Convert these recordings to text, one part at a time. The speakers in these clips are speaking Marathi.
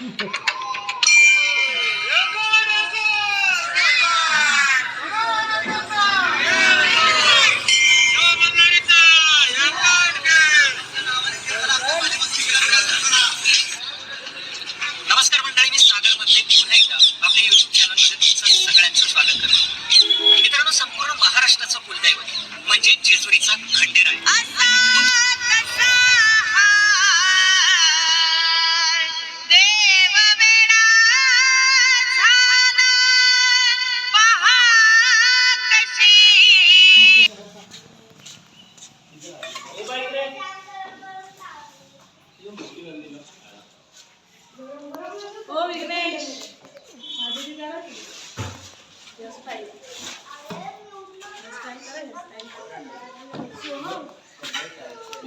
नमस्कार मंडळी, मी सागर मधले पुन्हा एकदा आपल्या युट्यूब चॅनलमध्ये तुमचं सगळ्यांचं स्वागत करतो. मित्रांनो, संपूर्ण महाराष्ट्राचं कुलदैवत म्हणजे जेजुरीचा खंडेराय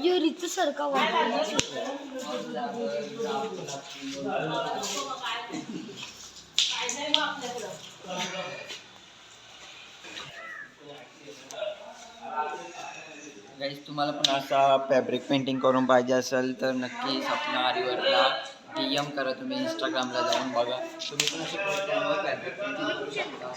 युरीचं सरका गाईस, तुम्हाला पण असा फॅब्रिक पेंटिंग करून पाहिजे असेल तर नक्कीच आपल्या आरीवर्कला DM करा. तुम्ही इंस्टाग्रामला जाऊन बघा. तुम्ही पण असे फॅब्रिक पेंटिंग करू शकता,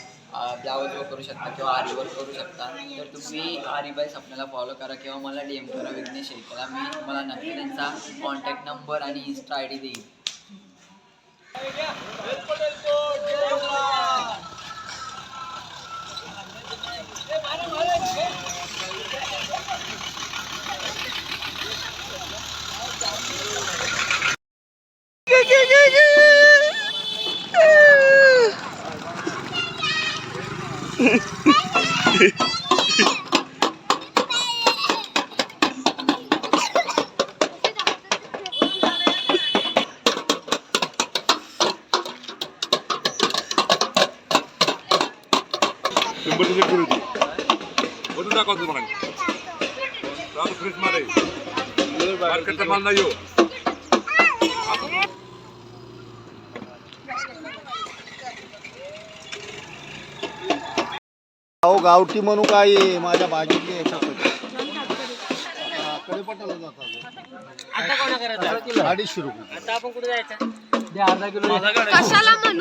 ब्लाऊजवर करू शकता किंवा आरीवर्क करू शकता. तर तुम्ही आरीबाईस आपल्याला फॉलो करा किंवा मला DM करा, विघ्नेश शेळकेला. मी तुम्हाला नक्की त्यांचा कॉन्टॅक्ट नंबर आणि इंस्टा ID देईन. अहो गावठी म्हणू काय माझ्या भाजीतली कडेपट्टाला जातात 250 रुपये. आता आपण कुठे जायचं? अर्धा किलो कशाला म्हणू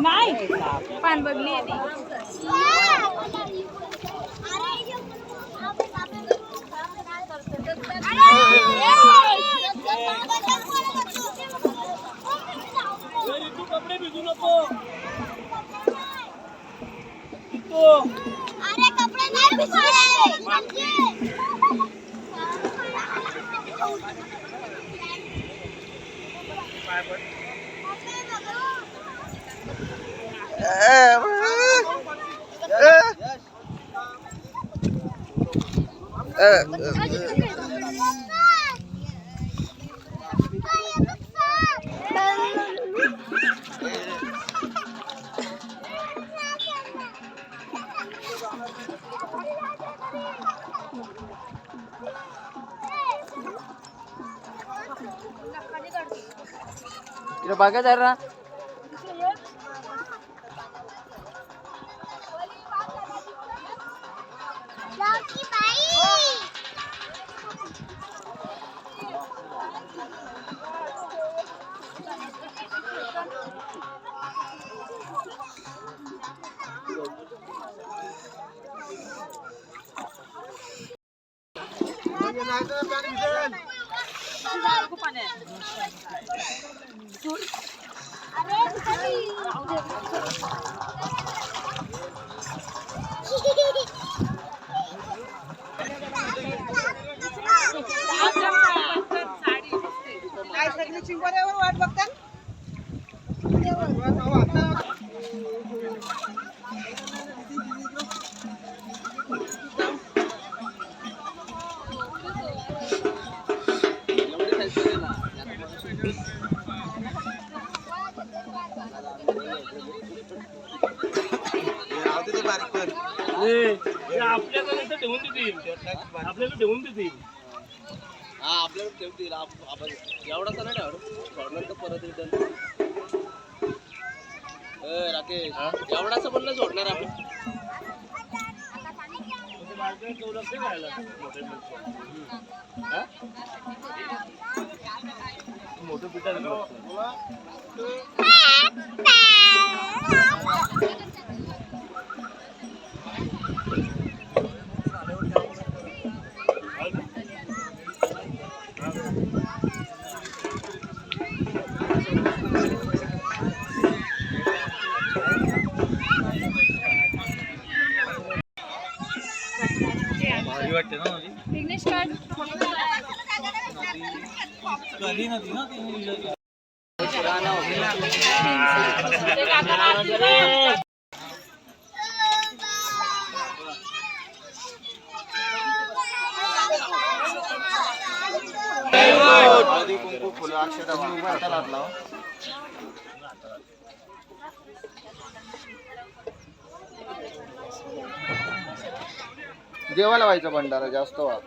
नाही पान बघली अरे कपडे नाही भिजले इकडे बघा जरा. वाट बघता आपल्याकडे तर ठेवून देतील आपल्याला ठेवून देतील आपल्याला ठेवतील आपण एवढा नाही ठेवणार सोडणार तर परत रिटर्न राकेश एवढाच पण नाही सोडणार आपण मोठं पिठा वाटते ना विघ्नेश कार्ड कधी नव्हती ना कुंकू फुलं अक्षता हाताला लाव. देवाला व्हायचा भंडारा जास्त व्हा.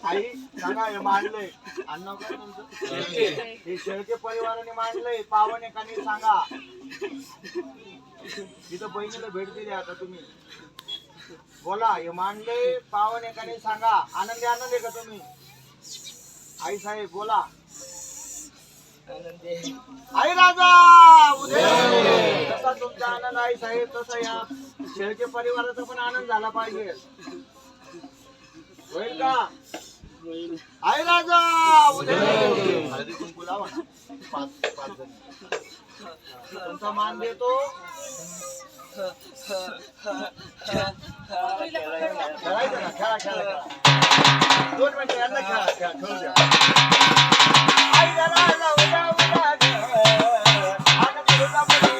आई सांगा हे मांडलंय अन्न काय तुमचं हे शेळके परिवाराने मांडलंय पावन एकाने सांगा. तिथं बहिणीला भेट दिली आता तुम्ही बोला हे मांडलंय पावन एकाने सांगा. आनंदी आनंद आहे का तुम्ही आई साहेब बोला. आई राजा उदय जसा तुमचा आनंद आई साहेब तसा या शेळके परिवाराचा पण आनंद झाला पाहिजे. होईल का आई राजा उदय हळदी कुंकू लावा ना. पाच जण तुमचा मान देतो. खेळायचं ना खेळा 2 मिनिटं यांना खेळा खेळू द्या. आई राजा उदय उदय आनंद होता मुली.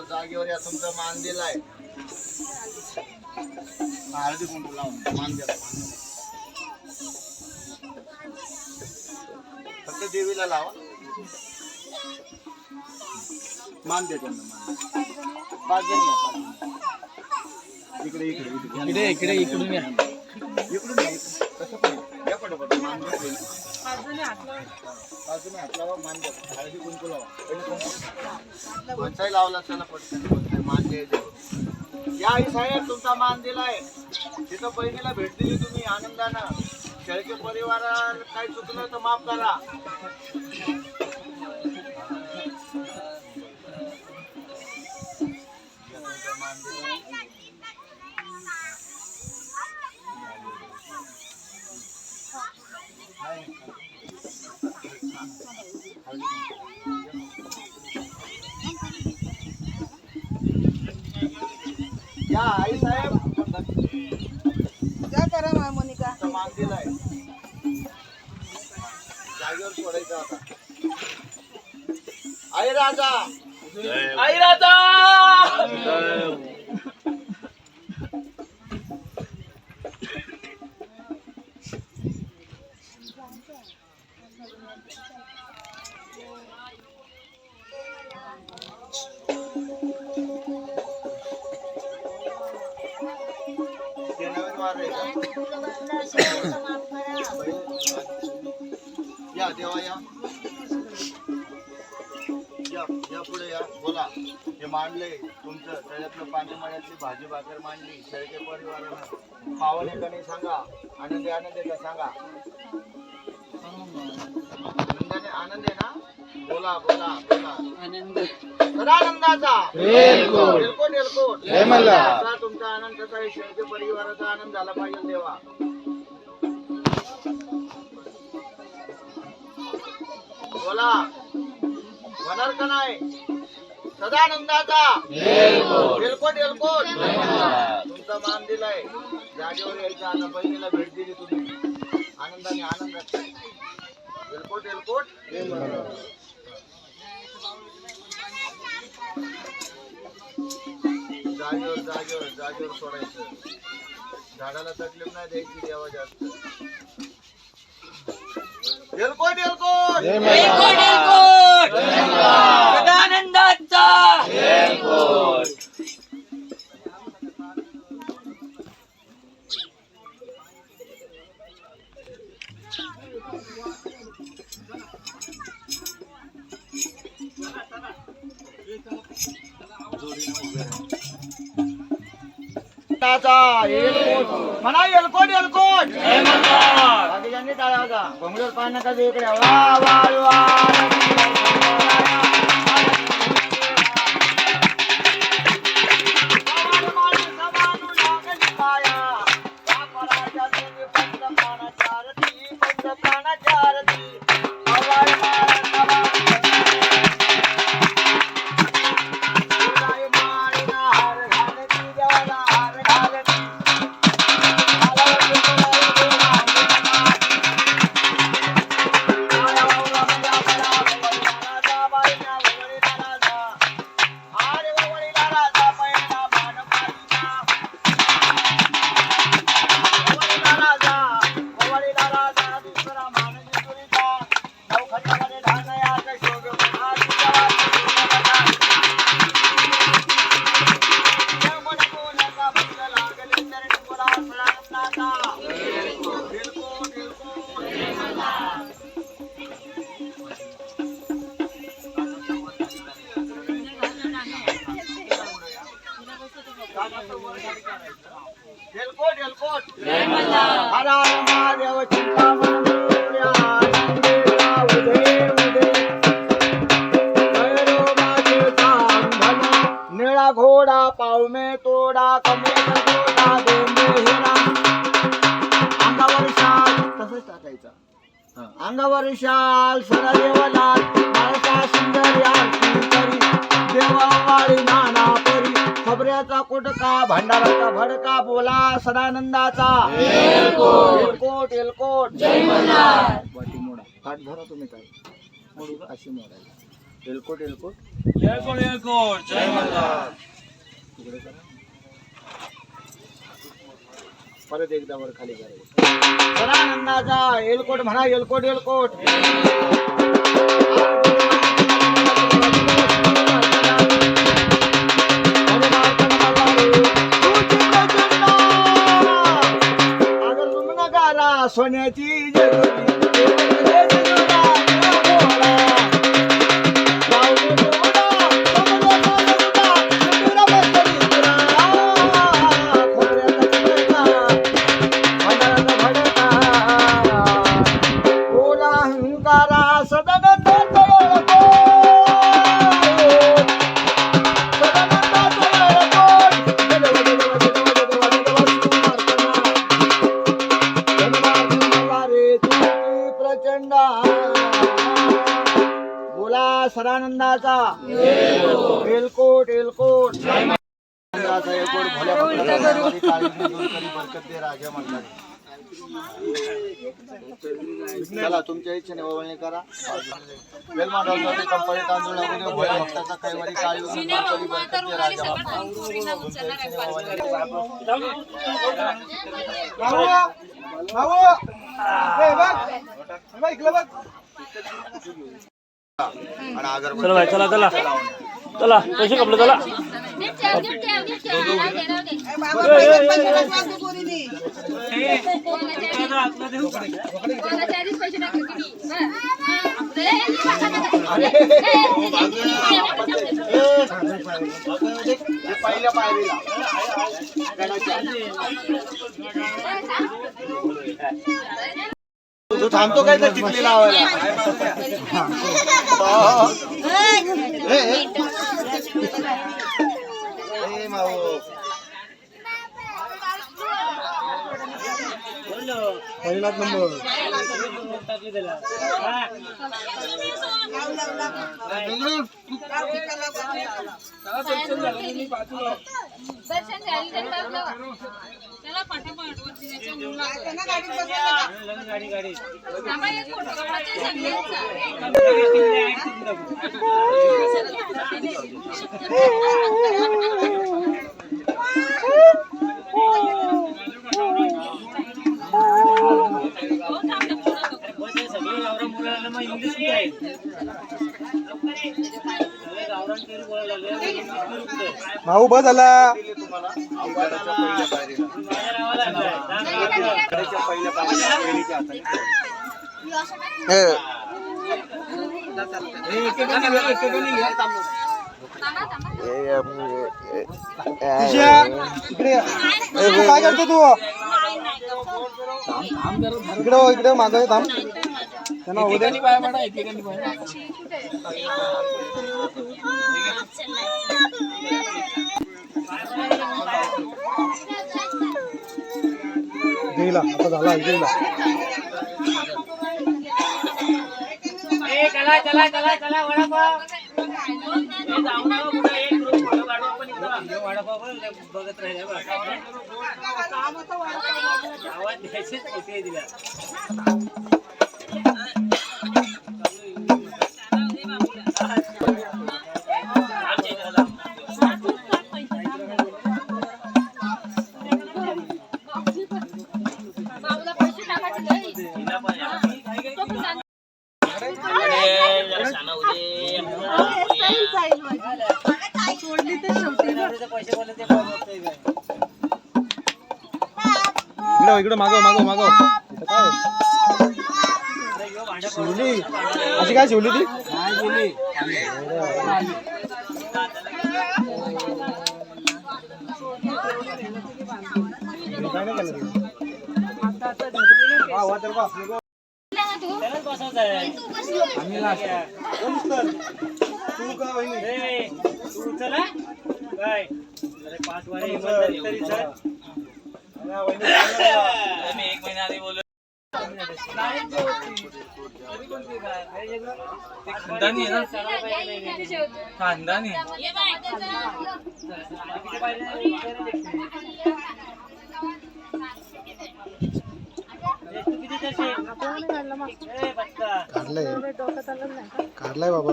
जागेवर या तुमचा मान दिलाय. हळदी कुंकू लावून मान दिला. फक्त देवीला लावा मान दे त्यांना मान. 5 जण या. इकडे इकडे इकडे इकडून या. इकडून या. कसं पण या पटापट मान दे. 5 जण हात लावा मान द्या. हळदी कुंकू लावा. वंचाई लावला चला पटकन मान द्यायचं. या आई साहेब तुमचा मान दिलाय. तिथं बहिणीला भेट दिली तुम्ही आनंदानं. शेळके परिवाराला काही चुकलं तर माफ करा. या आई साहेब जा करा मोनिका. मान दिलाय. जागेवर सोडायचं आता. आई राजा आई राजा या देवा या या पुढे या बोला. हे मांडले तुमचं त्याच्यातलं पाण्यामळ्यातली भाजी भाकर मांडली शेळके परिवारानं. पावन एकाने सांगा आनंदी आनंद आहे का सांगा. आनंद आहे ना बोला बोला बोला. आनंद सदानंदाचा एलकोट एलकोट असा तुमचा आनंद कसा आहे. शेळके परिवाराचा आनंद झाला पाहिजे देवा. बोला होणार का नाही. सदानंदाचा एलकोट एलकोट तुमचा मान दिलाय. जागेवर यायचं आता बहिणीला भेट दिली तुम्ही आनंदाने आनंदात. एलकोट एलकोट जागेवर जागेवर जागेवर सोडायचं. झाडाला तकलीफ नाही द्यायची देवा जास्त. एलकोट एलकोट सदानंदाचा सदानंदाचा एलकोट म्हणा एलकोट एलकोट बाकीच्यांनी टाळ्या होता घोंगडीवर पाय नका देऊ इकडे वा वा वा एलकोट एलकोट जय मल्हार हर हर महादेव चिंतामणी आनंदेला उदे उदे भैरवाचे सांभन निळा घोडा पावमे तोडा कमरेचा घोडा दोंबे हिरा अंगावर शाल तसंच टाकायचा अंगावर शाल सरा देवलाल माळसा सुंदर आरती करी देवावाळी नाना परी खबऱ्याचा कुटका भंडाराचा भडका बोला सदानंदाचा एलकोट एलकोट जय मल्हार वाटी मोडा ताट धरा तुम्ही काय मोडू अशी मोडायची एलकोट एलकोट एलकोट एलकोट जय मल्हार तिकडे करा परत एकदा वर खाली करायचं सदानंदाचा एलकोट म्हणा एलकोट एलकोट सोन्याची अहंकारा सदानंद बोला सदानंदाचा एलकोट एलकोट सदानंदाचा एलकोट भल्या भक्तांची काळजी दूर करी बरकत दे राजा म्हणतात चला तुमच्या इच्छेने ओवळणी करा वेलमाडवसाठी कंपनी तांदूळ लागून भल्या भक्ताचा कैवारी काळजी दूर करी बरकत दे राजा चला भाई चला चला चला पैसे कपले चला पहिल्या पायरीला तू थांबतो काय तर चिखली लावायला पहिलाच नंबर चला फटाफट वरती त्याच्या मुलं गाडी गाडी थांबा एक फोटो काढायचा सगळ्यांचा भाऊ बस झाला इकडे काय करतो तू? इकडे मागं थांब. त्यांना उद्या पाय पडा गेला आता झाला गेला. चला चला चला चला वडापाव जाऊ ना कुठं एक ग्रुप फोटो काढू आपण इथं वडापाव बघत राहिले आवाज द्यायचेच होते दिला इकडे मागव मागव मागव. काय शिवली अशी काय शिवली ती? एक महिना आधी बोल खानदानी आहे ना खानदानी काढलाय बाबा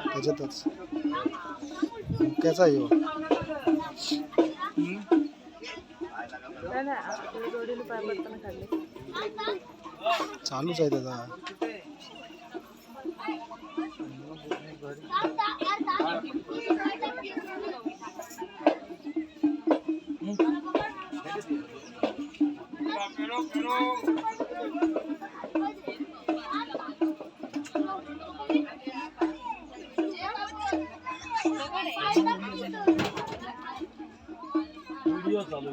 त्याच्यातच मुक्याचा येऊ चालूच आहे त्याचा. व्हिडिओ चालू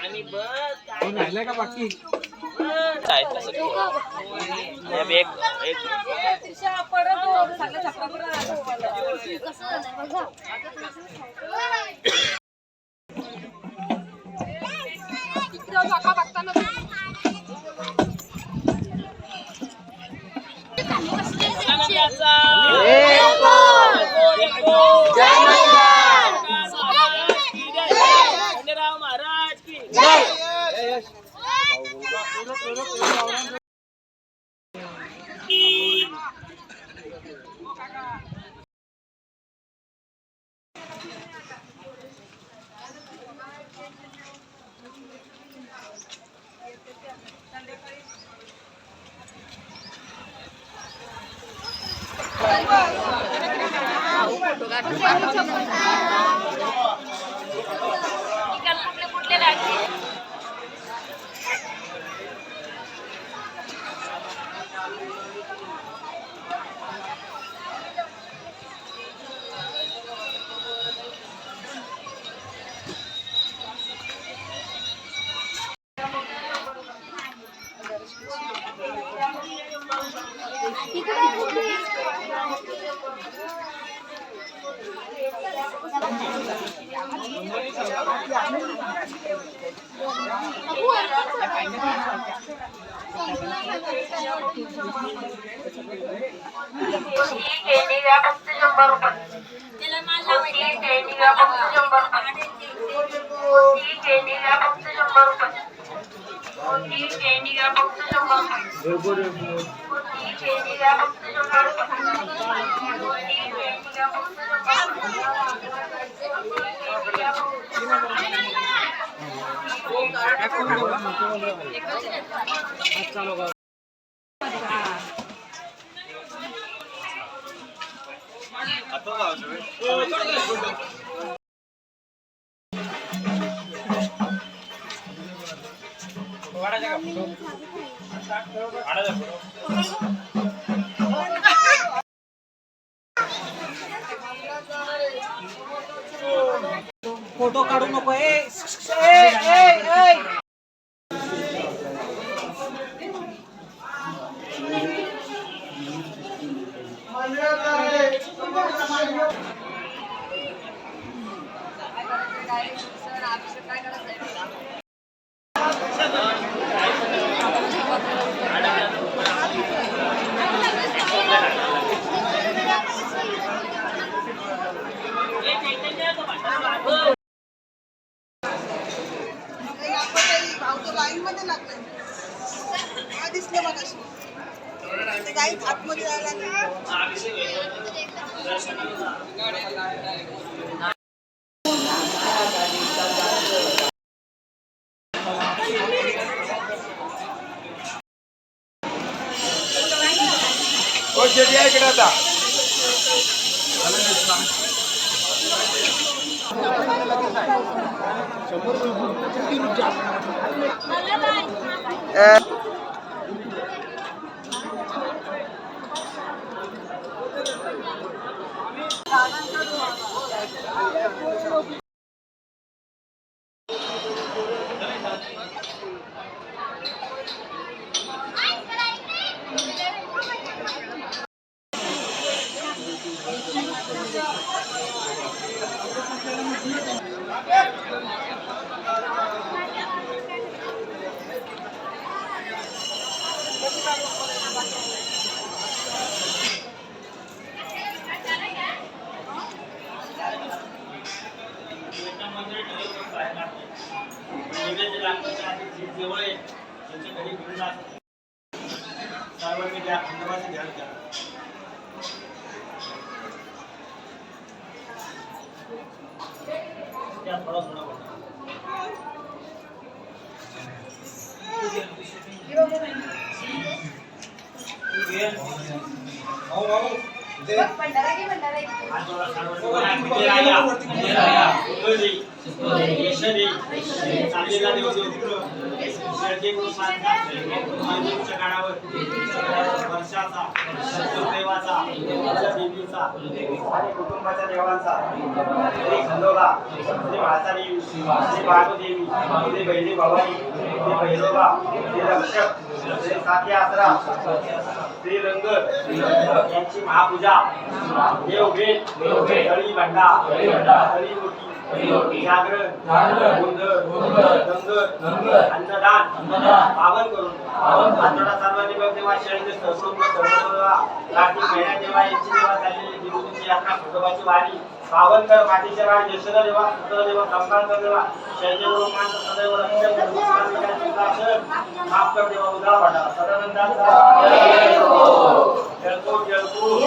आणि बस राहिलाय का बाकी? महाराज की फोटो काढू नको ए दिसलं बघा ते गाईत आतमध्ये जायला इकडे आता कुटुंबाच्या देवांचा श्री खंडोबा श्री महासादेवी श्री महादेवी श्री बहिणी भवानी श्री भैरोबा श्री रक्षक श्री साथी आसरा श्री रंग यांची महापूजा देवभेट हळी भंडा हळी रोटी जागरण गोंधळ लंगर अन्नदान पावन करून आठवडा सर्वांनी देवा शैली कार्तिक महिन्यात देवा यांची देवा झालेली दिवसाची यात्रा खंडोबाची वारी पावन कर मातीच्या वारी यशोदा देवा पुत्र देवा संभाळ देवा शैली रोमांच सदैव रक्षक माफ कर देवा उजाळा वाटा सदानंदाचा जळको जळको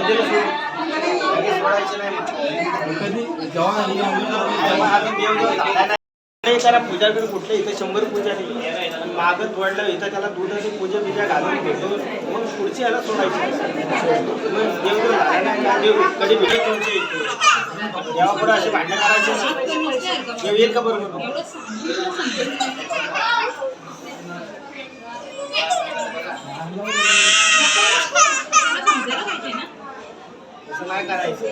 पूजेला सोडायचं नाही अजून देव झाला नाही. त्याला पूजा करून कुठलं इथं 100 पूजा नाही मागं तोडलं इथं त्याला दुधाची पूजा बिजा घालून घेतो मग पुढची याला सोडायची मग देव जर झाला नाही का देव कधी भेटेल तुमची देवापुढे असे भांडणं करायचे देव येईल का बरोबर तसं नाही करायचं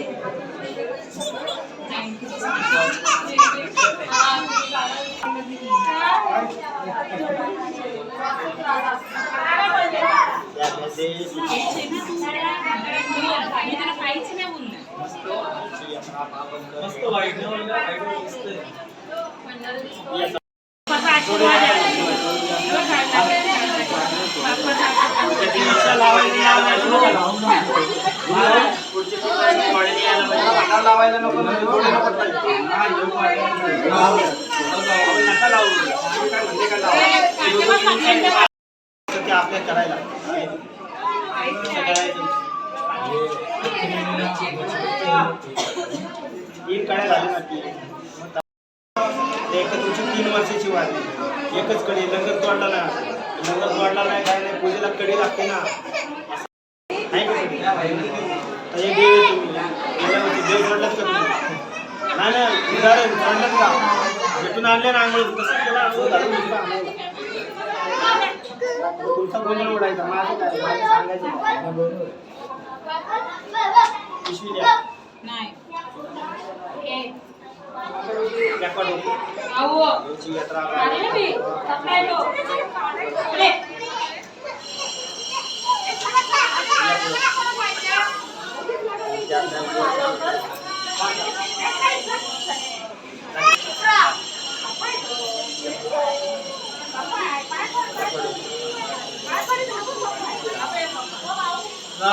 काहीच नाही बोललं मस्त वाईट लावायला नको आपल्या करायला तीन कडे झाले ना ती एक तुमची 3 वर्षाची वाढली एकच कडे लंगर तोडला ना लंगर तोडला नाही काय नाही पूजेला कडे लागते ना हे देव आहे तुम्ही गेल्या वर्षी देव सोडलाच का तुम्ही नाही उदाहरण सोडलंच का भेटून आणले ना आंघोळ तसं केला आंघोळ घालून दुसरा आणायला तुमचा गोंधळ उडायचा माझं काय माझं सांगायचं पिशवी द्या नाही यात्रा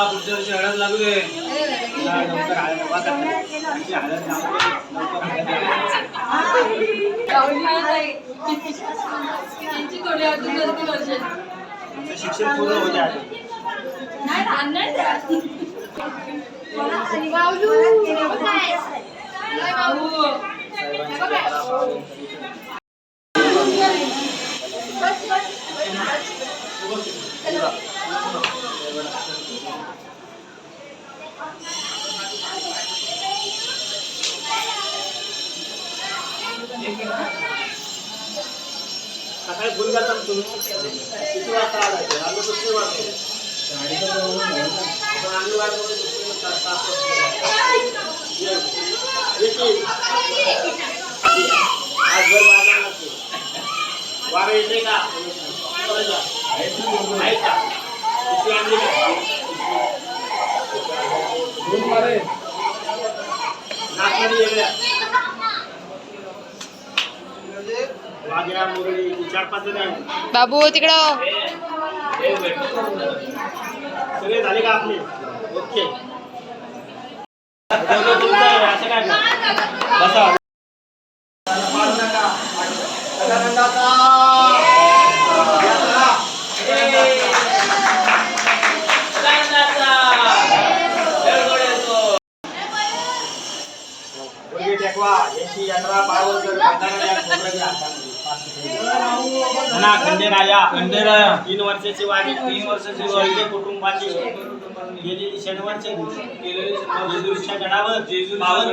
पुढच्या वर्षी हळद लागू दे त्यांची थोडी अजून 2-3 वर्ष शिक्षण पूर्ण होते सकाळी फोन करतात तुम्ही किती वाजता आलाय आलो तर 3 वाजता आपण आम्ही वाट आज घर वाजणार नसते वारं येते का आहे का किती आणली नागमध्ये वेगळ्या वाघ्या मुरळी 4-5 जण आहे बाबू तिकडं सगळे झाले का आपले ओके असं काय बसा यात्रा खंडेराया 3 वर्षाची वारी 3 वर्षाची वारी कुटुंबाची गेलेली शनिवारच्या जेजुरीच्या गडावर पावन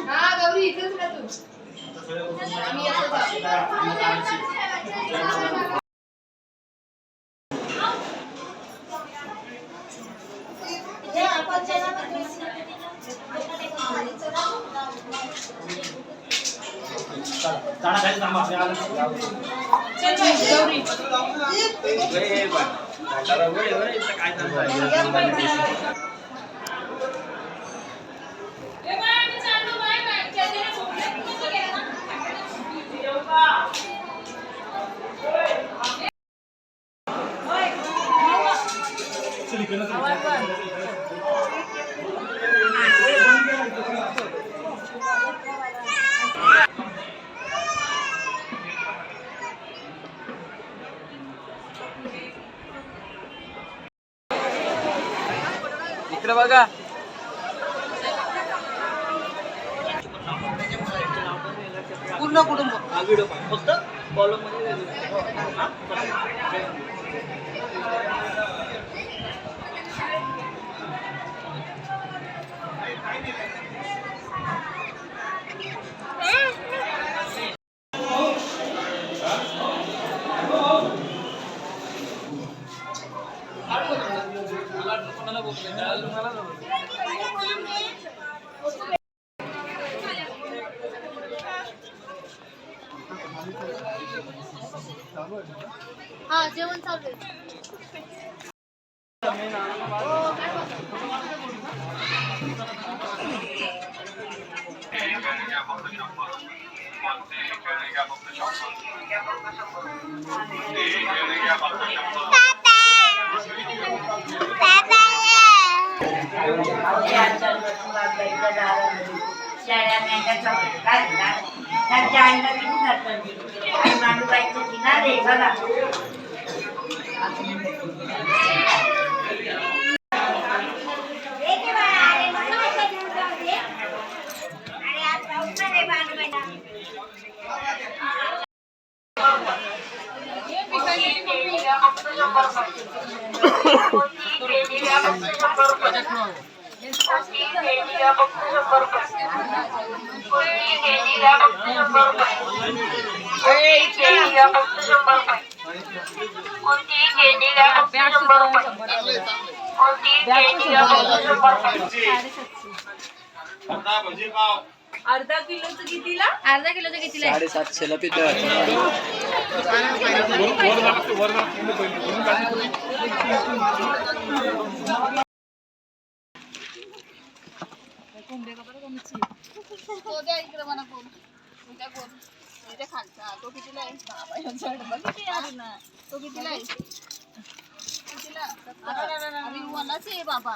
जय गौरी इथेच राहतो आम्ही इकडे बघा. पूर्ण कुटुंब. फक्त कॉलम मध्ये हा जेवण चालू आहे. अर्धा किलोचं कितीला? अर्धा किलोचं कितीला आहे? 750ला पितळ. तो द्या इकडे मला कोण त्या कोण इथे खालचा तो कितीला आहे? किती आहे ना तो कितीला आहे? कितीला? अरे वनाच आहे बाबा.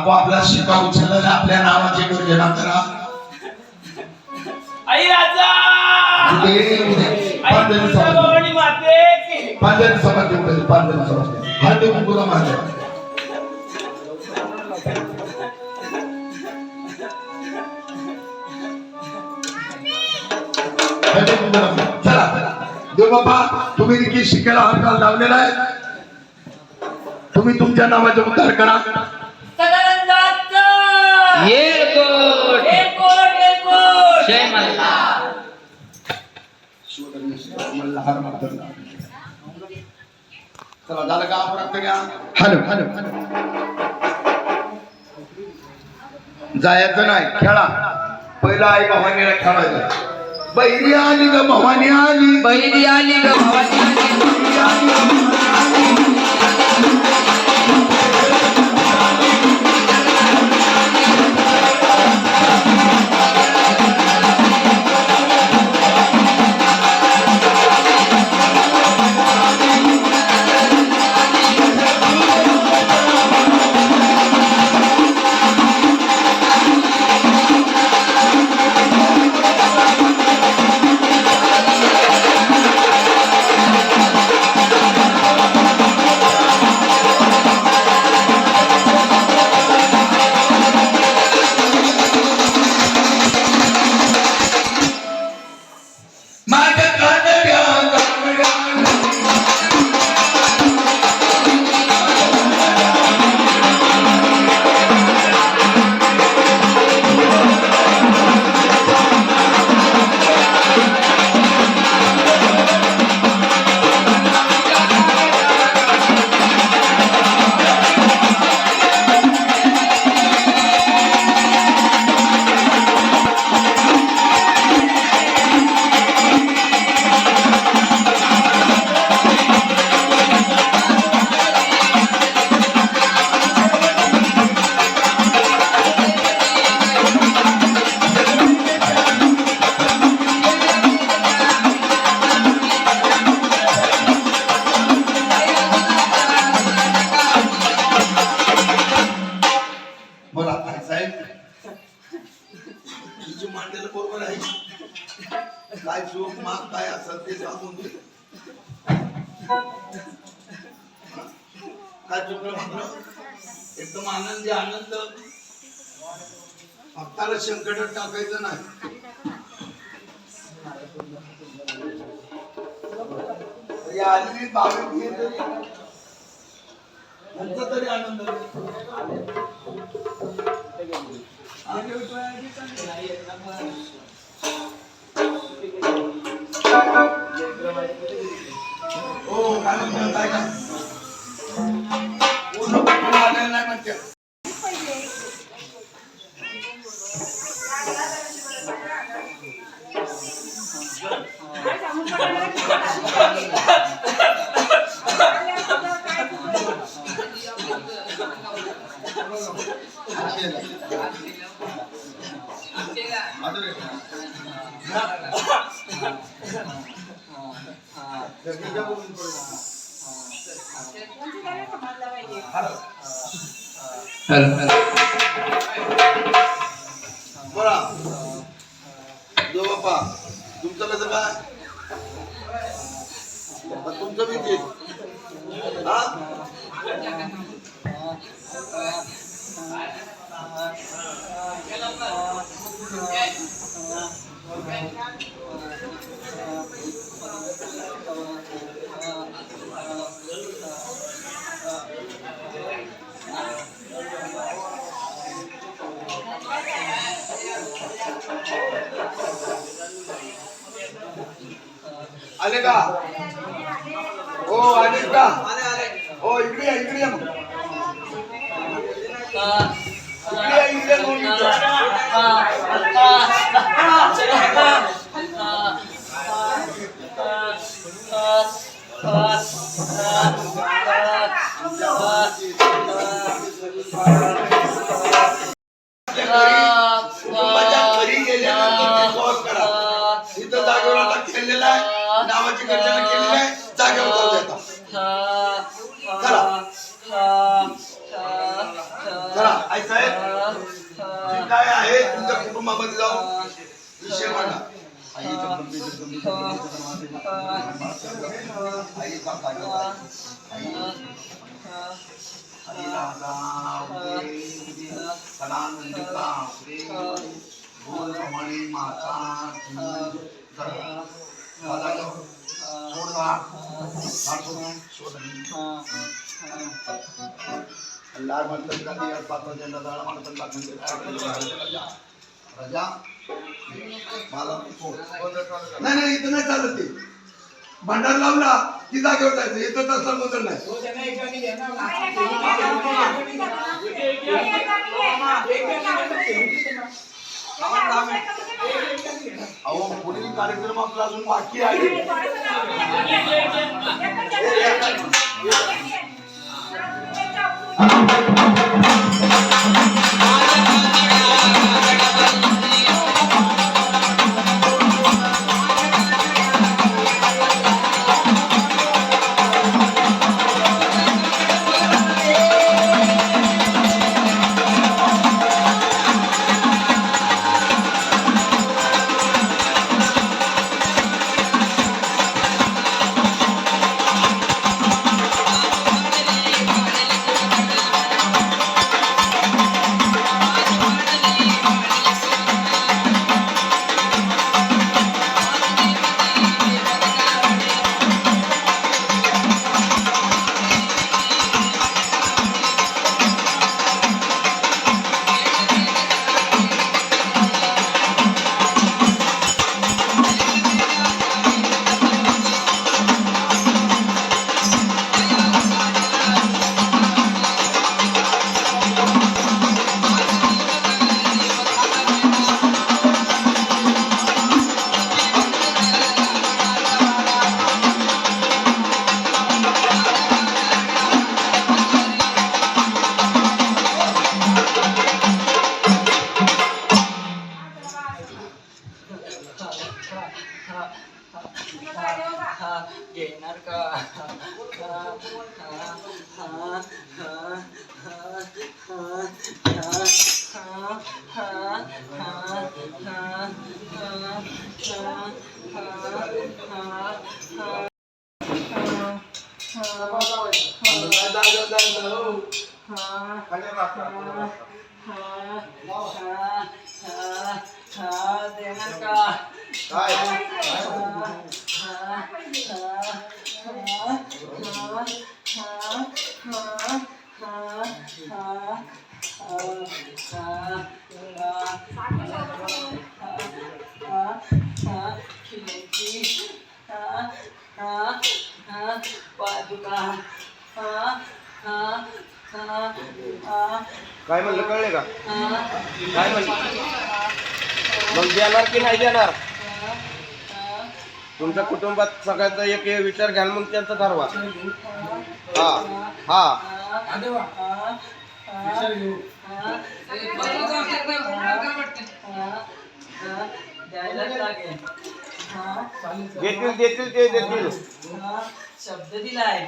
आपोआपला शिक्का उचलला आपल्या नावाची घोषणा करा. आई राजा पाच भवानी माते की जण समाज हळदी कुंकूला माझ्या चला देव बाबा तुम्ही देखील शिकेला हात लावलेला आहे. तुम्ही तुमच्या नावाचा उद्धार करा. जय मल्हार. मल्हार मातरला. चला झालं का आपण घ्या. हॅलो हॅलो जायचं नाही खेळा. पहिला आई भवानीला खेळायचं. बैरी आली ग भवानी आली. बहिरी आली ग भवानी आली. माझ्या कानड्या कानड्या बोला साहेब तुझी मांडलेलं बरोबर आहे. काय चूक माग काय असेल ते सांगून दे. काय चुकलं म्हटलं एकदम आनंदी आनंद. भक्ताला संकटात टाकायचं नाही. या आलेली बावीस घे तरी त्यांचा तरी आनंद हो काय का पूर्ण कुटुंब आलेलं नाही म्हणते. बोला जो बाप्पा तुमचं कसं काय तुमचं भीती हा आले का हो आले का हो इकडे या इकडे या मग इकडे या इकडे घरी गेल्यानंतर विश्वास करा. इथं जागेवर आता खेळलेला आहे नावाची गर्जना केलेली आहे. जागेवर जाऊ देता चला चला आई साहेब कुटुंबामध्ये जाऊन विषय मांडा. आईचा लाड म्हणतात का पात्र झेंडा जाळा म्हणतात राजा मला नाही नाही इथं नाही चालत ते भांडार लावला की जागेवर जायचं इथं तसला बदल नाही. अहो पुढील कार्यक्रम आपला अजून बाकी आहे. घेणार का देणार का काय काय म्हणलं कळले का? काय म्हणलं मग देणार की नाही देणार? तुमच्या कुटुंबात सगळ्याचा एक विचार घ्याल मग त्यांचा ठरवा. हा हा देतील देतील ते देतील. शब्द दिलाय.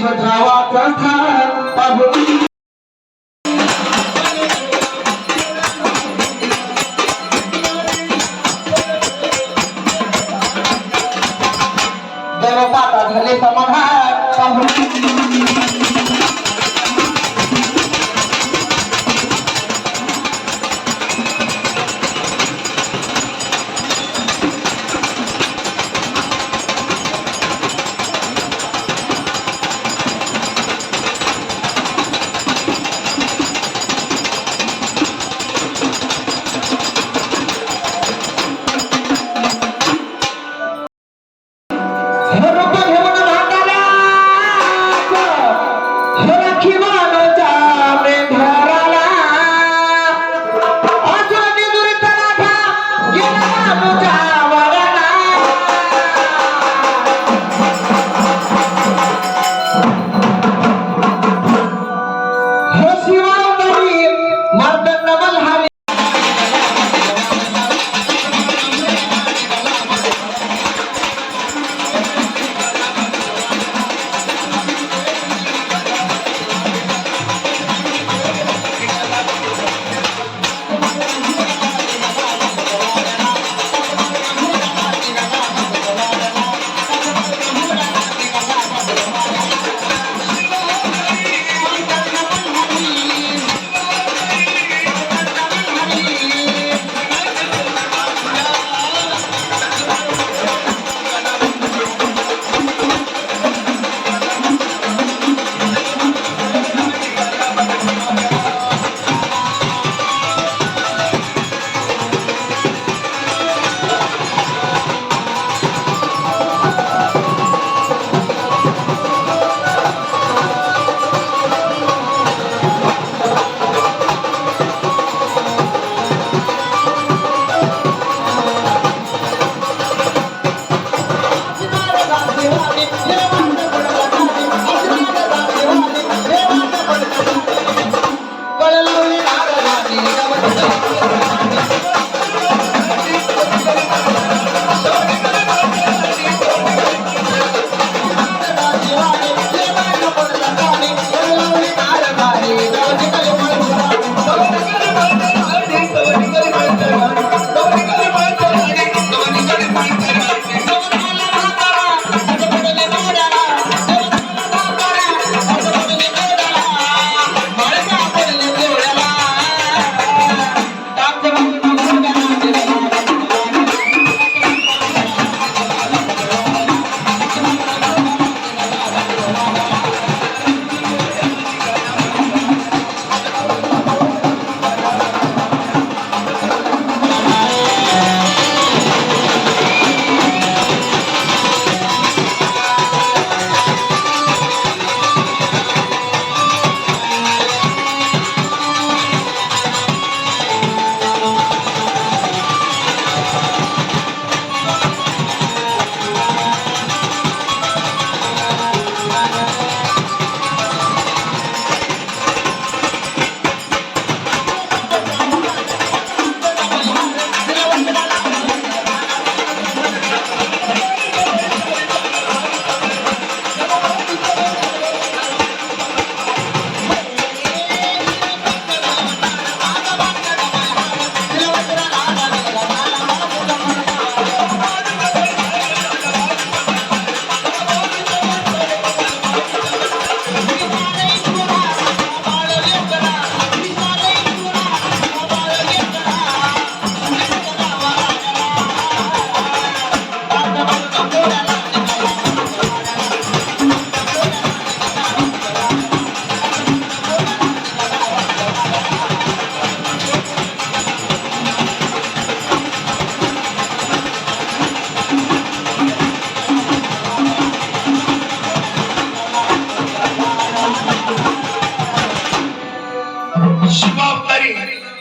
सजावाचा थाट पाहून देवपाता झाले समाधान पाहून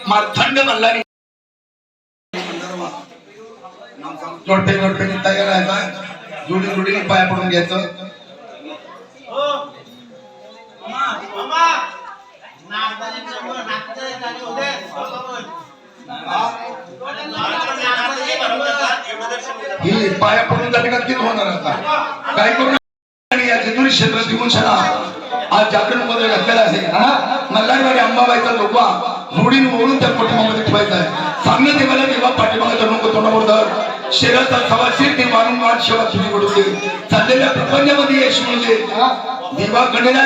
मारथंड मल्हारी जोडपे जोडपे तयार आहे का जोडी जोडीने पाया पडून घ्यायचं ही पाया पडून झाली का किती होणार आता काय करू याची क्षेत्रात येऊन शना आज जागरण मध्ये घातलेला आहे. मल्हारवाडी अंबाबाईचा लोकवा जोडीन ओळून त्या कुटुंबामध्ये ठेवायचा आहे. सांगणं ते मला तेव्हा पाठीमागे नको तोंडावर धर शेराचा सवाशीर ते मारून वाट शेवा तुझी पडते चाललेल्या प्रपंचामध्ये यश म्हणजे दिवा गणेला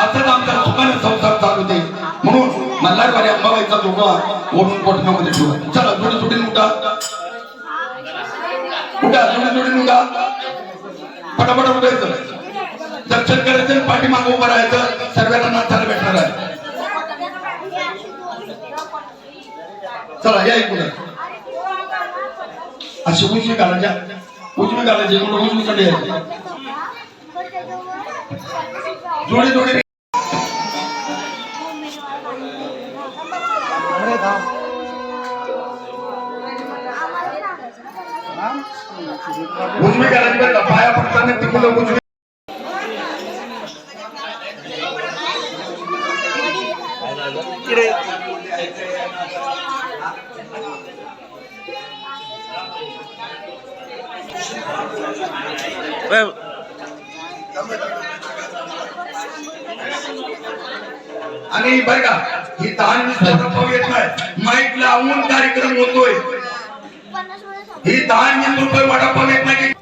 असंच आमचा सुखाने संसार चालू होते. म्हणून मल्हारवाडी अंबाबाईचा लोकवा ओढून कुटुंबामध्ये ठेवा. चला जोडी जोडीन उठा उठा जोडी जोडीन उठा पटापट उठायचं. दर्शन करायचं पाठीमागं उभं राहायचं. सर्वांना नाचायला भेटणार आहे. चला या इकडे अशी उजवी घालायची इकडे उजवीकडे यायचं. जोडी जोडी उजवी घालायची बरं का पाया पडताना तिकडे उजवी आणि बरं का ही तहान येत नाही. माईक लावून कार्यक्रम होतोय. ही 10 रुपये वडापाव येत नाही.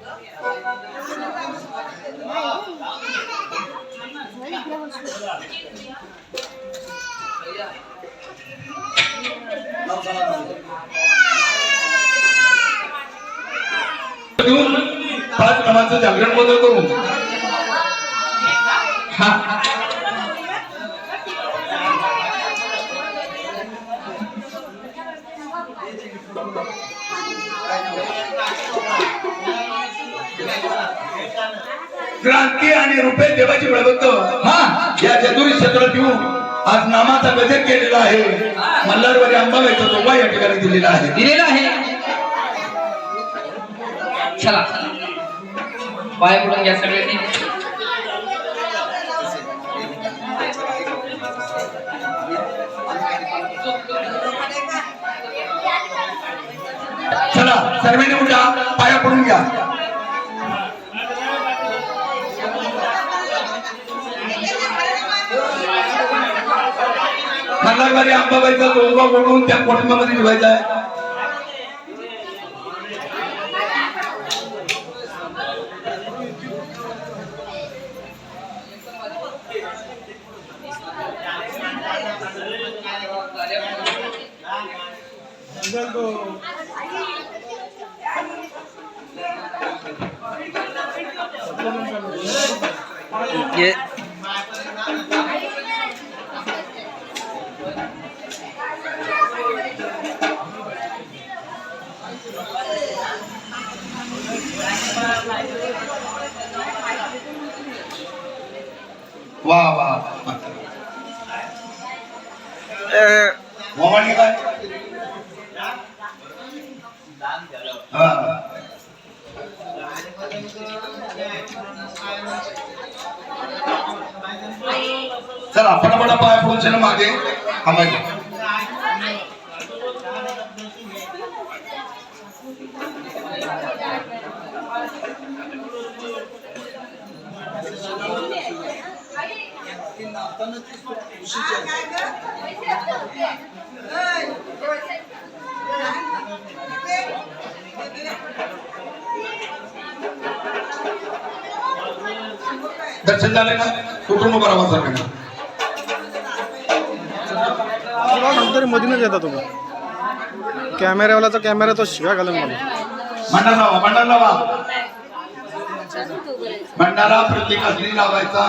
घेऊन 5 क्रमांकाचं जागरण बदल करू. क्रांती आणि रुपये देवाची बळवत्त या चतुरी क्षेत्रात येऊन आज नामाचा गजर केलेला आहे. मल्हारवाडी अंबाबाईचा जोबा या ठिकाणी दिलेला आहे. चला पाय पडून घ्या सगळ्यांनी. चला सर्वांनी उठा पाया पडून घ्या. मल्हारवाडी अंबाबाईचा जोबा ओढून त्या कुटुंबामध्ये ठेवायचा आहे. वाह वाह मोबाईल काय चला पटापटा पाय पडून मागे थांबायचं. दर्शन झालं का कुठून उभा राहा सगळ्यांना. तरी मधूनच येतात तुम्ही कॅमेरावाल्याचा कॅमेरा तो शिव्या घालून मला भंडारा प्रत्येक असली लावायचा.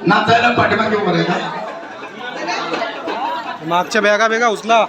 नाचायला पाठीमागे उभं राहायचा. मागच्या बॅगा बेगा उचला.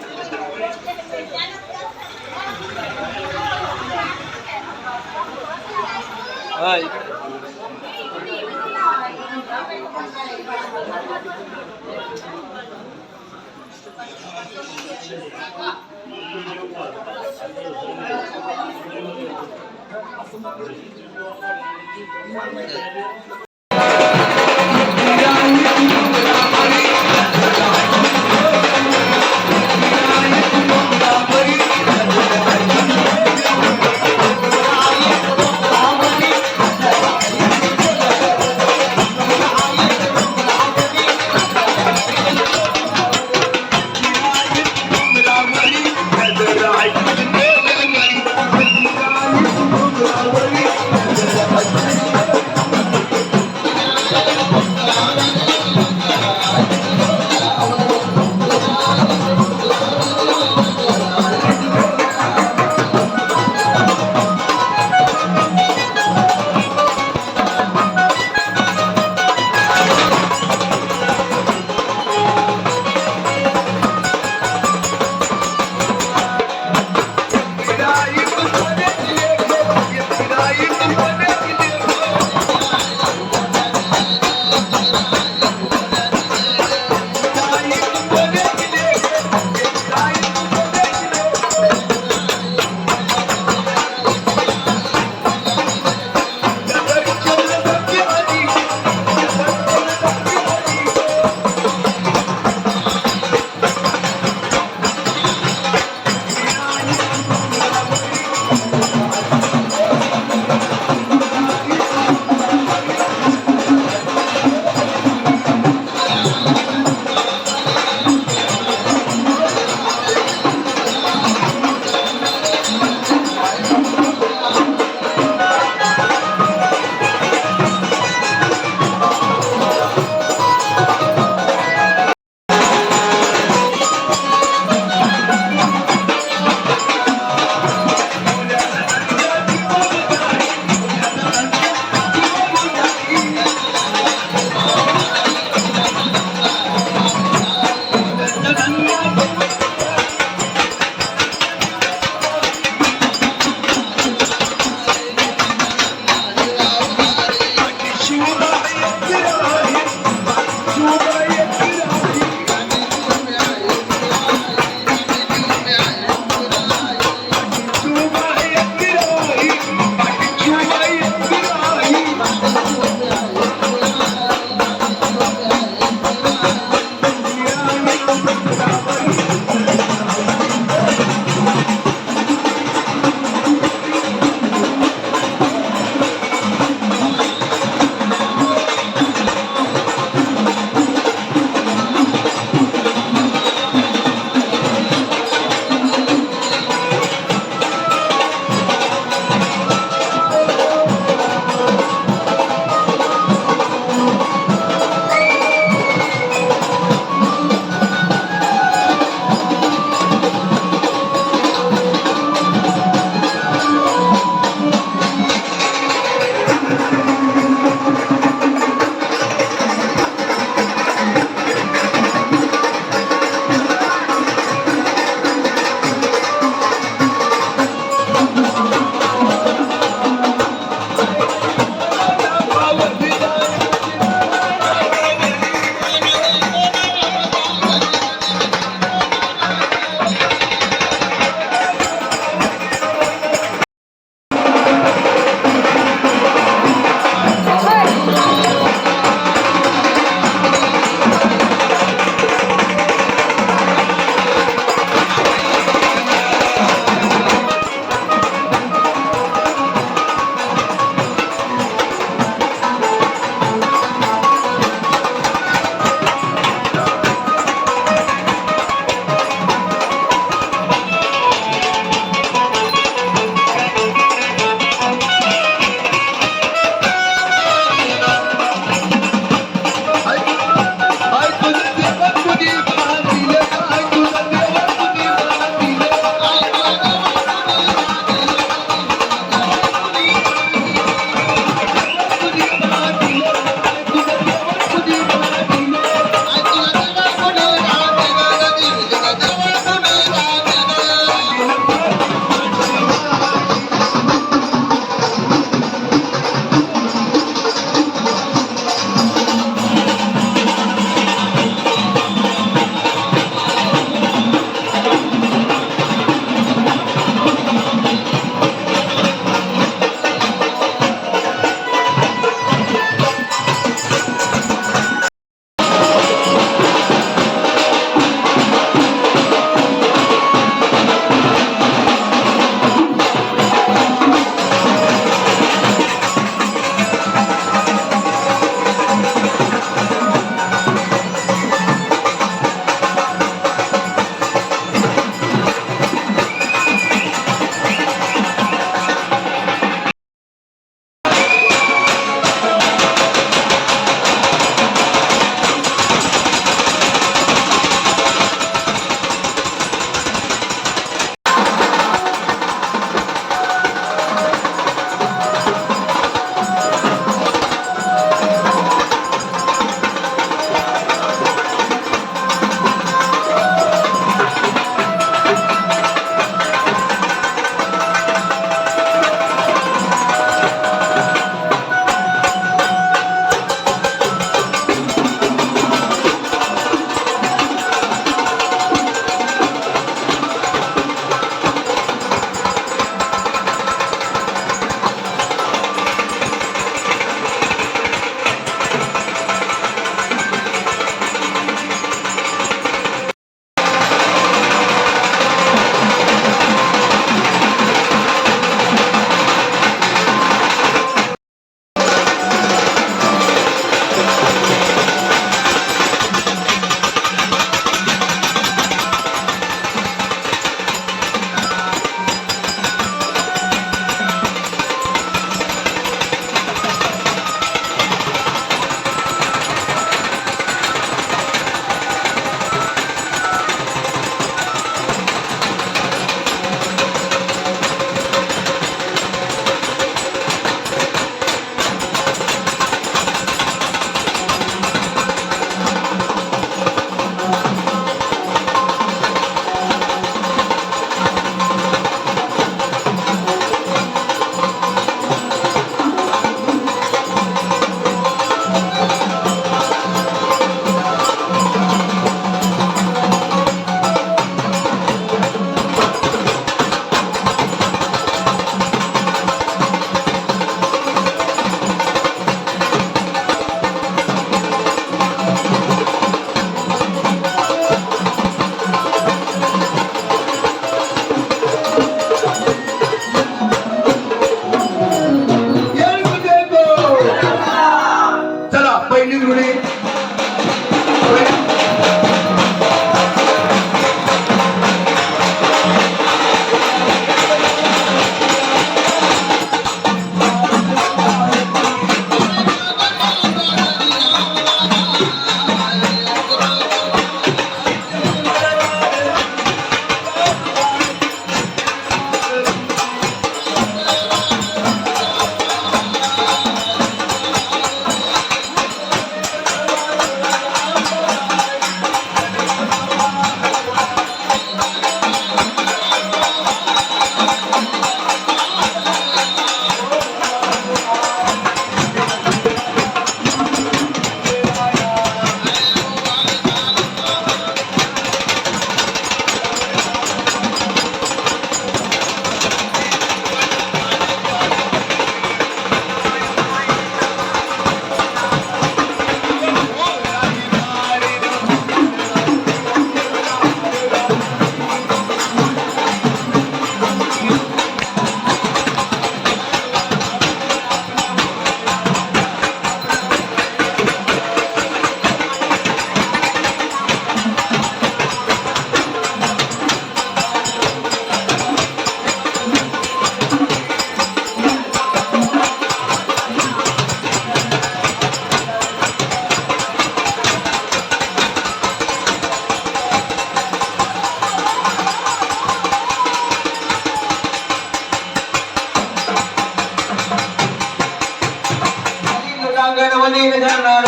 गणपती गजानन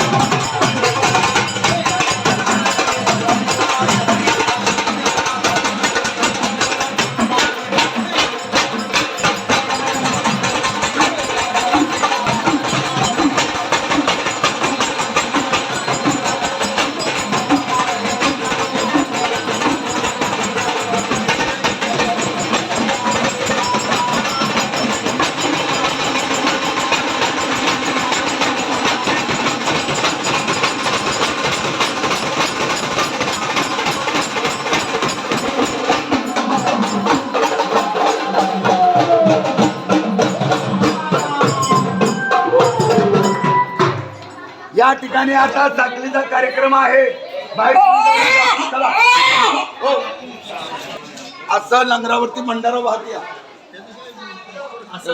या ठिकाणी आता साखलीचा कार्यक्रम आहे बाहेर चला. हो. असं लंगरावरती मंडारा वाहते हा. असं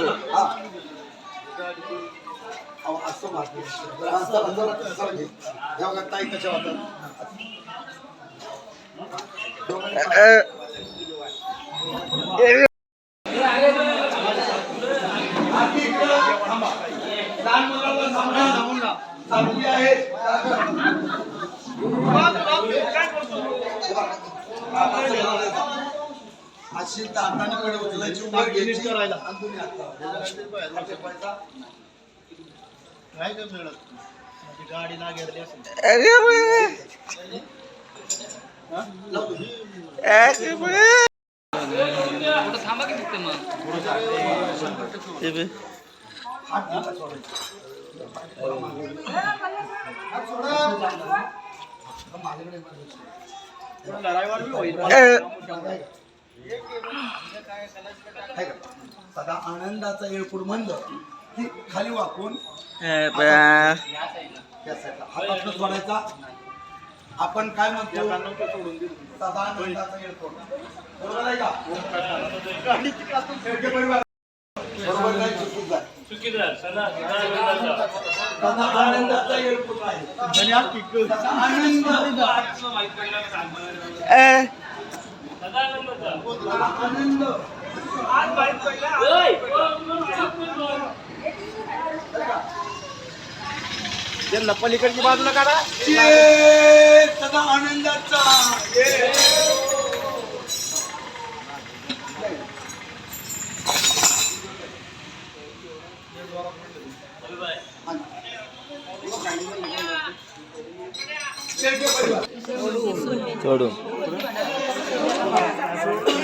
वाहते. असं घे. या बघा ताई कशा वाहतात. थांबा. लहान मुलांना सांभाळून जा. सावली आहे. अशी हाताने कडे उचलायची वर घ्यायची आणि तुम्ही गाडी लागली असेल थांबा की तिथे मग सदा आनंदाचा येळपूर म्हणलं की खाली वाकून हातातनं सोडायचा. आपण काय म्हणतो सदा आनंदाचा येळपूर बरोबर आहे का? बरोबर नाही चुकीचं आहे. सदा आनंदाचा येळपूर आहे. आनंद आनंद त्यांना पलीकडची बाजूला काढा. सदा आनंदाचा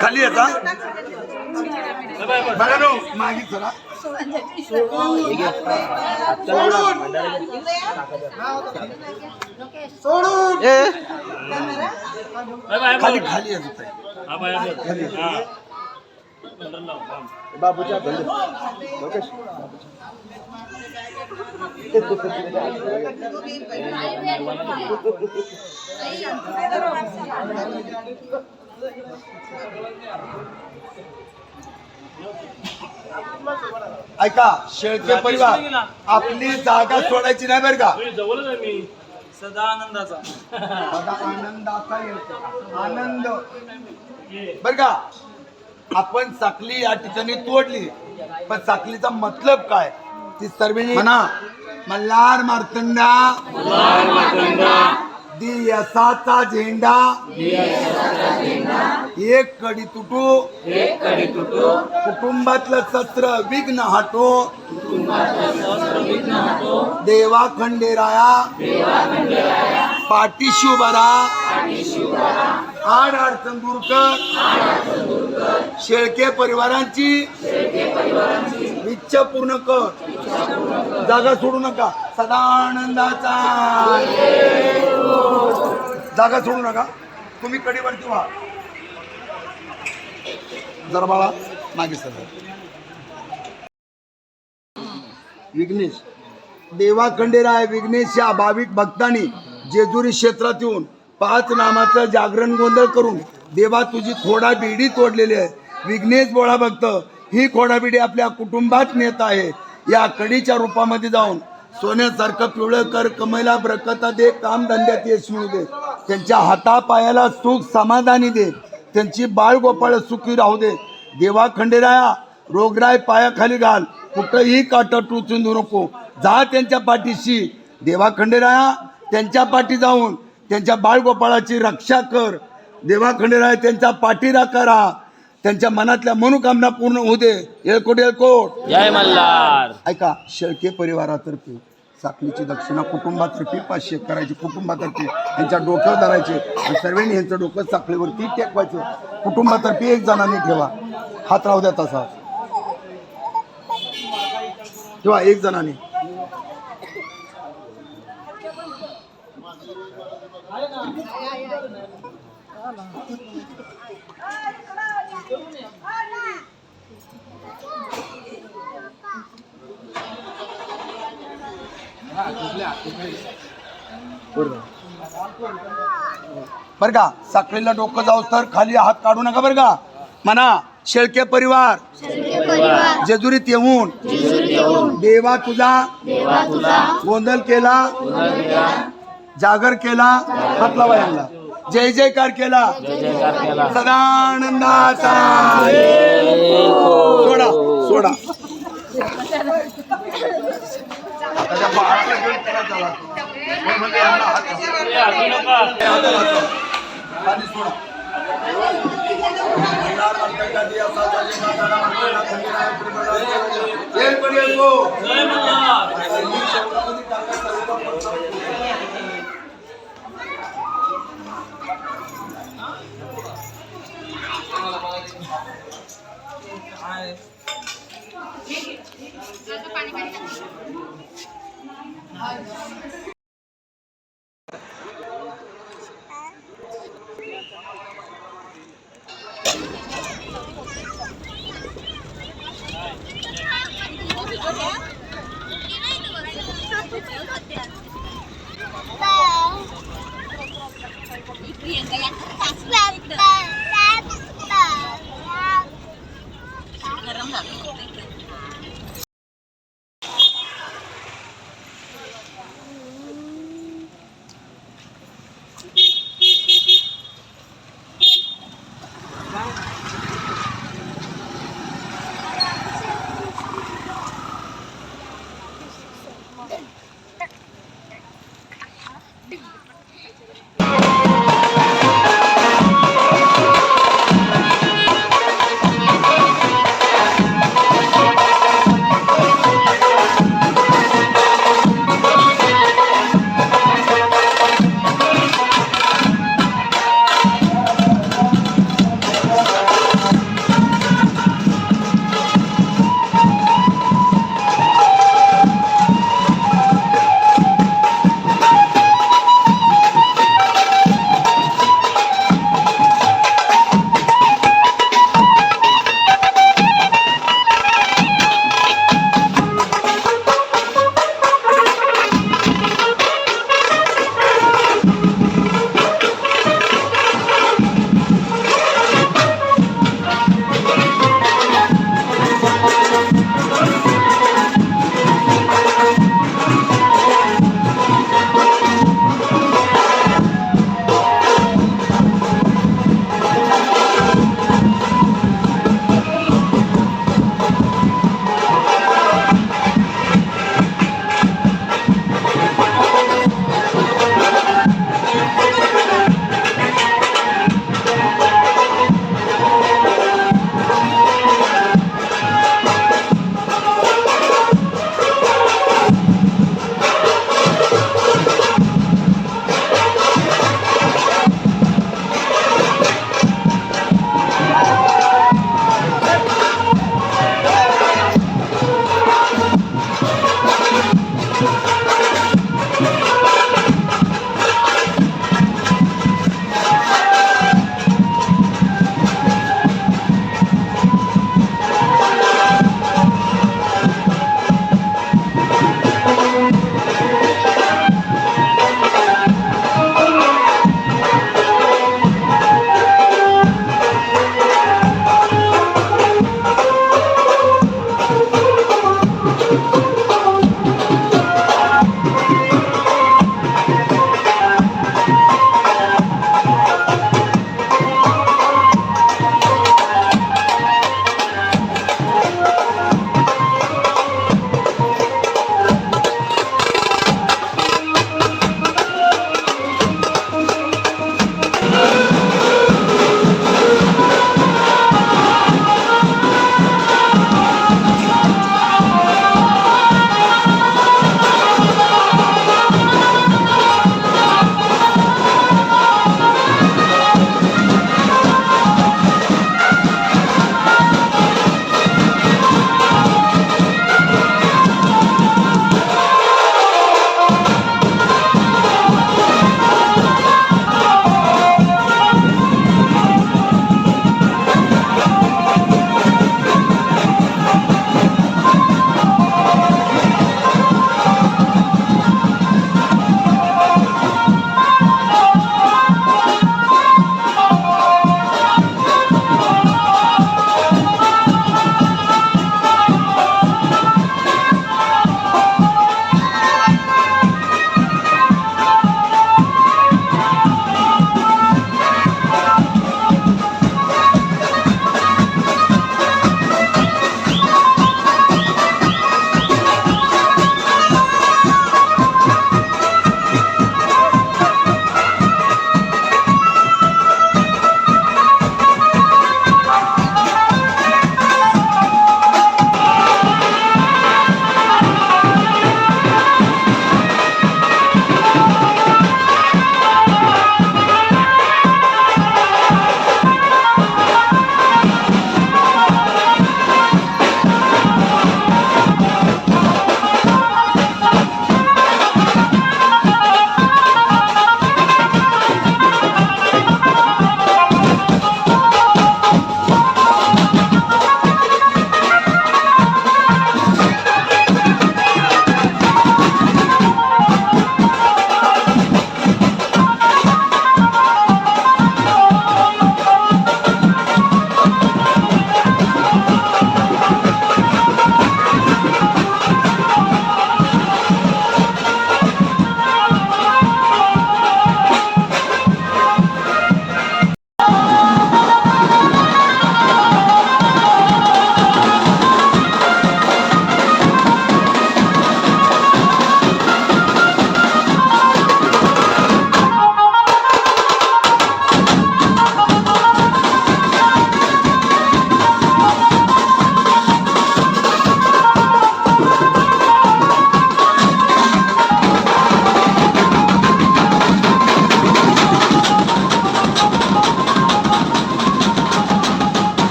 खाली येता बघा नो मागे चला. खाली खाली येत बाबूच्या ऐका शेळके परिवार आपली जागा सोडायची नाही बरं का. सदा आनंदाचा सदा आनंदाचा येतो आनंद बरं का. आपण साखली या ठिकाणी तोडली पण साखलीचा मतलब काय ती सर्व म्हणा. मल्हार मार्तंडा दियसाचा झेंडा एक कडी तुटू कुटुंबातलं सत्र विघ्न हटो देवा खंडेराया पाठीशी उभा राहा. आड अडचण दूर कर. शेळके परिवारांची इच्छा पूर्ण कर. जागा सोडू नका. सदा आनंदाचा जागा सोडू नका. तुम्ही कडीवरती व्हा. जरा बाळा मागे सर. विघ्नेश देवा खंडेराय विघ्नेश या भाविक भक्तांनी जेजुरी क्षेत्रात येऊन 5 नामाचं जागरण गोंधळ करून देवा तुझी खोडा बिडी तोडलेली आहे. विघ्नेश बोळा भक्त ही खोडा बिडी आपल्या कुटुंबात नेत आहे. या कडीच्या रूपामध्ये जाऊन सोन्यासारखं पिवळं कर. कमैला बरकता दे. कामधंद्यात यश मिळू दे. त्यांच्या हातापायाला सुख समाधानी दे. त्यांची बाळ गोपाळ सुखी राहू दे. देवा खंडेराया रोगराई पायाखाली घाल, कुठंही काटा टोचून देऊ नको. जा त्यांच्या पाठीशी, देवा खंडेराया त्यांच्या पाठी जाऊन त्यांच्या बाळगोपाळाची रक्षा कर. देवा खंडेराया त्यांच्या पाठीराखा राहा, त्यांच्या मनातल्या मनोकामना पूर्ण होऊ दे. येळकोट येळकोट जय मल्हार. ऐका, शेळके परिवारातर्फे साखळीची दक्षिणा कुटुंबातर्फे 500 करायची, कुटुंबातर्फे यांच्या डोक्यावर धरायचे आणि सर्वांनी यांचं डोकं साखळीवरती टेकवायचं. कुटुंबातर्फे 1 जणांनी ठेवा, हात राहू द्या तसा ठेवा, 1 जणांनी. बर का, साखळीला डोकं जाऊ तर खाली हात काढू नका बर का. म्हणा, शेळके परिवार जेजुरीत येऊन देवा तुझा गोंधळ केला, जागर केला, हात लावा यांना, जय जयकार केला, सदानंदाचा. सोडा सोडा त्याच्या बाळाला घेऊन त्याला चला. कोण म्हणते यांना हात लावा. खाली सोडा. येळकोट येळकोट